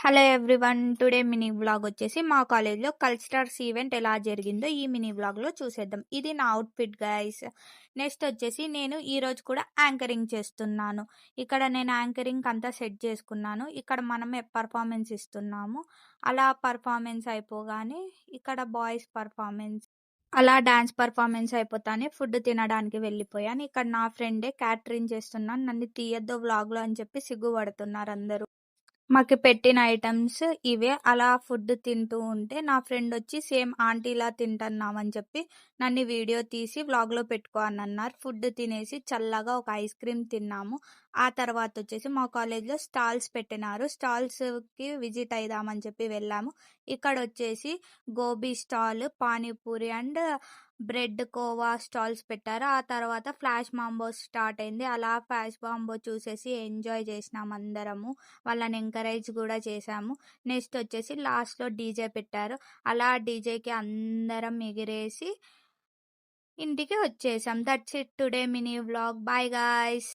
Hello everyone. Today mini vlog వచ్చేసి మా కాలేజ్‌లో కల్చరల్స్ ఈవెంట్ ఎలా జరిగిందో ఈ మినీ వ్లాగ్‌లో చూసేద్దాం. ఇది నా అవుట్‌ఫిట్ గైస్. నెక్స్ట్ వచ్చేసి నేను ఈరోజు కూడా యాంకరింగ్ చేస్తున్నాను. ఇక్కడ నేను యాంకరింగ్‌కి అంతా సెట్ చేసుకున్నాను. ఇక్కడ మనమే పెర్ఫార్మన్స్ ఇస్తున్నాము. అలా పెర్ఫార్మన్స్ అయిపోగానే ఇక్కడ బాయ్స్ పెర్ఫార్మన్స్ అలా డాన్స్ పెర్ఫార్మన్స్ అయిపోతానే ఫుడ్ తినడానికి వెళ్ళిపోయాను. ఇక్కడ నా ఫ్రెండే క్యాటరింగ్ చేస్తున్నాను. నన్ను తీయొద్దు వ్లాగ్‌లో అని చెప్పి సిగ్గుపడుతున్నారు అందరూ. మాకు పెట్టిన ఐటెమ్స్ ఇవే. అలా ఫుడ్ తింటూ ఉంటే నా ఫ్రెండొచ్చి సేమ్ ఆంటీలా తింటన్నావని చెప్పి నన్ను వీడియో తీసి వ్లాగ్‌లో పెట్టుకో అనన్నారు. ఫుడ్ తినేసి చల్లగా ఒక ఐస్ క్రీమ్ తిన్నాము. ఆ తర్వాతొచ్చేసి మా కాలేజ్‌లో స్టాల్స్ పెట్టినారు. స్టాల్స్‌కి విజిట్ అయిదామని చెప్పి వెళ్ళాము. ఇక్కడొచ్చేసి gobi stall, panipuri and bread kova stalls పెట్టారు. ఆ తర్వాత ఫ్లాష్ మాంబో స్టార్ట్ అయింది. అలా ఫ్లాష్ మాంబో చూసేసి ఎంజాయ్ చేసినాం అందరము. వాళ్ళని ఎంకరేజ్ కూడా చేశాము. నెక్స్ట్ వచ్చేసి లాస్ట్‌లో డీజే పెట్టారు. అలా డీజేకి అందరం ఎగిరేసి ఇంటికి వచ్చేసాం. That's it today mini vlog. Bye guys.